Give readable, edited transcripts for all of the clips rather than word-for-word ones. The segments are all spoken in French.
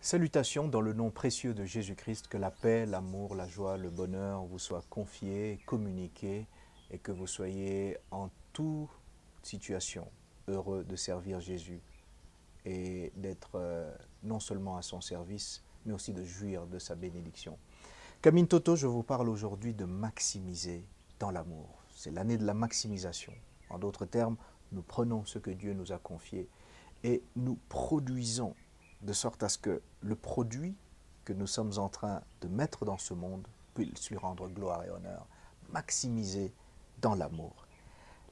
Salutations dans le nom précieux de Jésus-Christ, que la paix, l'amour, la joie, le bonheur vous soient confiés, communiqués et que vous soyez en toute situation heureux de servir Jésus et d'être non seulement à son service, mais aussi de jouir de sa bénédiction. Camille Toto, je vous parle aujourd'hui de maximiser dans l'amour. C'est l'année de la maximisation. En d'autres termes, nous prenons ce que Dieu nous a confié et nous produisons de sorte à ce que le produit que nous sommes en train de mettre dans ce monde puisse lui rendre gloire et honneur, maximiser dans l'amour.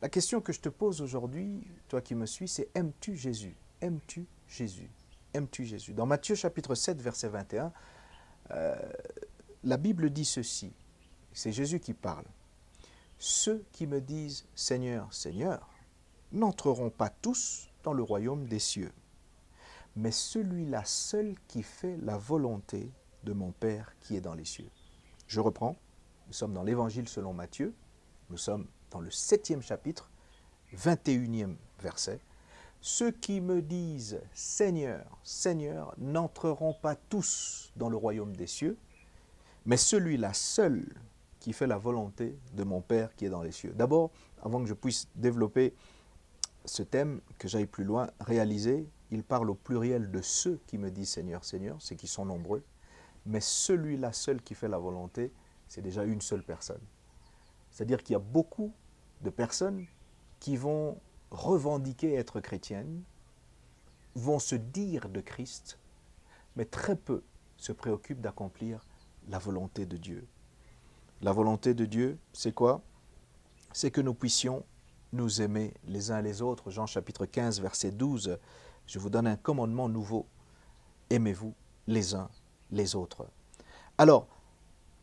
La question que je te pose aujourd'hui, toi qui me suis, c'est aimes-tu Jésus? Aimes-tu Jésus? Aimes-tu Jésus? Dans Matthieu chapitre 7, verset 21, la Bible dit ceci, c'est Jésus qui parle. Ceux qui me disent Seigneur, Seigneur, n'entreront pas tous dans le royaume des cieux, mais celui-là seul qui fait la volonté de mon Père qui est dans les cieux. Je reprends, nous sommes dans l'Évangile selon Matthieu, nous sommes dans le 7e chapitre, 21e verset. Ceux qui me disent Seigneur, Seigneur, n'entreront pas tous dans le royaume des cieux, mais celui-là seul qui fait la volonté de mon Père qui est dans les cieux. D'abord, avant que je puisse développer ce thème, que j'aille plus loin, réaliser, il parle au pluriel de ceux qui me disent Seigneur, Seigneur, c'est qui sont nombreux, mais celui-là seul qui fait la volonté, c'est déjà une seule personne. C'est-à-dire qu'il y a beaucoup de personnes qui vont revendiquer être chrétiennes, vont se dire de Christ, mais très peu se préoccupent d'accomplir la volonté de Dieu. La volonté de Dieu, c'est quoi? C'est que nous puissions nous aimer les uns les autres. Jean chapitre 15, verset 12, je vous donne un commandement nouveau. Aimez-vous les uns les autres. Alors,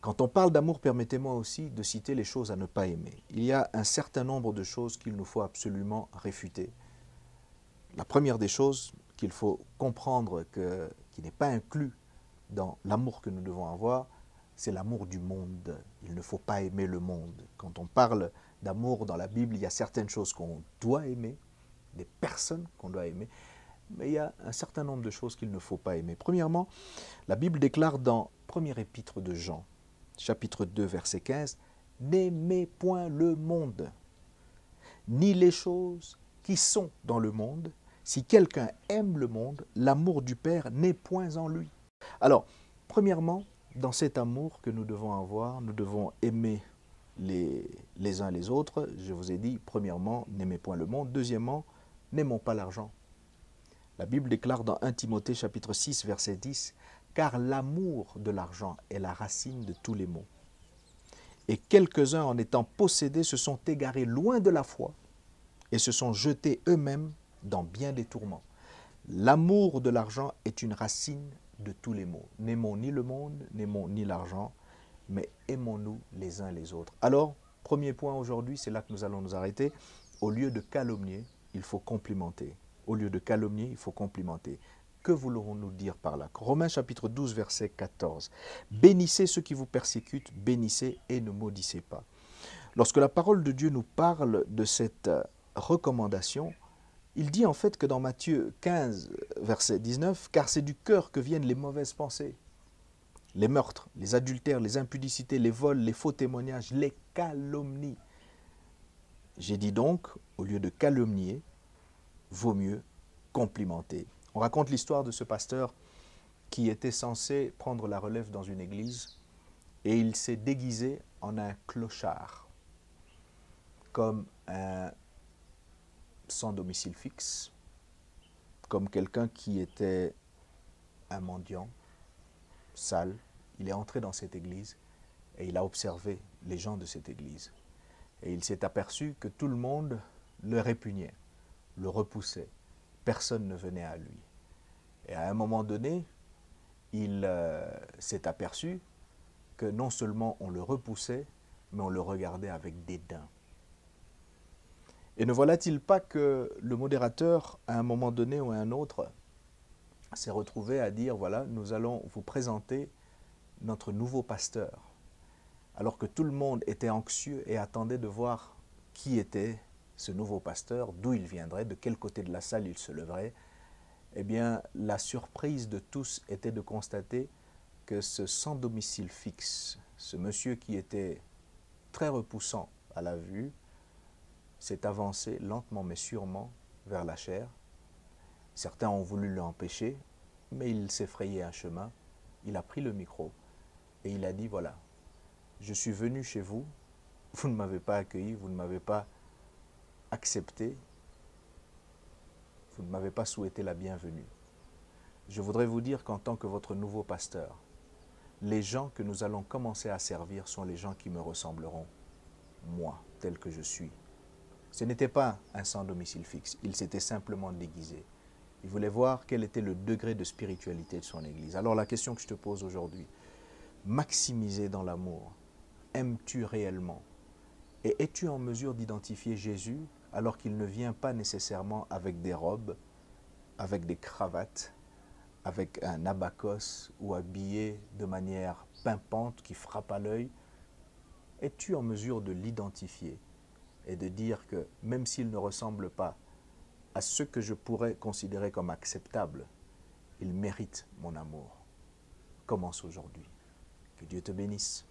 quand on parle d'amour, permettez-moi aussi de citer les choses à ne pas aimer. Il y a un certain nombre de choses qu'il nous faut absolument réfuter. La première des choses qu'il faut comprendre qui n'est pas inclus dans l'amour que nous devons avoir, c'est l'amour du monde. Il ne faut pas aimer le monde. Quand on parle d'amour dans la Bible, il y a certaines choses qu'on doit aimer, des personnes qu'on doit aimer, mais il y a un certain nombre de choses qu'il ne faut pas aimer. Premièrement, la Bible déclare dans première épître de Jean, chapitre 2, verset 15, « N'aimez point le monde, ni les choses qui sont dans le monde. Si quelqu'un aime le monde, l'amour du Père n'est point en lui. » Alors, premièrement, dans cet amour que nous devons avoir, nous devons aimer les uns les autres. Je vous ai dit, premièrement, n'aimez point le monde. Deuxièmement, n'aimons pas l'argent. La Bible déclare dans 1 Timothée chapitre 6, verset 10, « Car l'amour de l'argent est la racine de tous les maux. Et quelques-uns, en étant possédés, se sont égarés loin de la foi et se sont jetés eux-mêmes dans bien des tourments. L'amour de l'argent est une racine de tous les maux. N'aimons ni le monde, n'aimons ni l'argent, mais aimons-nous les uns les autres. » Alors, premier point aujourd'hui, c'est là que nous allons nous arrêter. Au lieu de calomnier, il faut complimenter. Au lieu de calomnier, il faut complimenter. Que voulons-nous dire par là? Romains chapitre 12, verset 14. « Bénissez ceux qui vous persécutent, bénissez et ne maudissez pas. » Lorsque la parole de Dieu nous parle de cette recommandation, il dit en fait que dans Matthieu 15, verset 19, « Car c'est du cœur que viennent les mauvaises pensées, les meurtres, les adultères, les impudicités, les vols, les faux témoignages, les calomnies. » J'ai dit donc, au lieu de calomnier, vaut mieux complimenter. On raconte l'histoire de ce pasteur qui était censé prendre la relève dans une église et il s'est déguisé en un clochard, comme un sans domicile fixe, comme quelqu'un qui était un mendiant, sale. Il est entré dans cette église et il a observé les gens de cette église. Et il s'est aperçu que tout le monde le répugnait, le repoussait. Personne ne venait à lui. Et à un moment donné, il s'est aperçu que non seulement on le repoussait, mais on le regardait avec dédain. Et ne voilà-t-il pas que le modérateur, à un moment donné ou à un autre, s'est retrouvé à dire, voilà, nous allons vous présenter notre nouveau pasteur. Alors que tout le monde était anxieux et attendait de voir qui était ce nouveau pasteur, d'où il viendrait, de quel côté de la salle il se leverait. Eh bien, la surprise de tous était de constater que ce sans domicile fixe, ce monsieur qui était très repoussant à la vue, s'est avancé lentement mais sûrement vers la chaire. Certains ont voulu l'empêcher, mais il s'est frayé un chemin. Il a pris le micro et il a dit, voilà, je suis venu chez vous, vous ne m'avez pas accueilli, vous ne m'avez pas accepté, vous ne m'avez pas souhaité la bienvenue. Je voudrais vous dire qu'en tant que votre nouveau pasteur, les gens que nous allons commencer à servir sont les gens qui me ressembleront, moi, tel que je suis. Ce n'était pas un sans domicile fixe, il s'était simplement déguisé. Il voulait voir quel était le degré de spiritualité de son Église. Alors la question que je te pose aujourd'hui, maximiser dans l'amour, aimes-tu réellement? Et es-tu en mesure d'identifier Jésus alors qu'il ne vient pas nécessairement avec des robes, avec des cravates, avec un abacos ou habillé de manière pimpante qui frappe à l'œil? Es-tu en mesure de l'identifier et de dire que même s'il ne ressemble pas à ce que je pourrais considérer comme acceptable, il mérite mon amour? Commence aujourd'hui. Que Dieu te bénisse.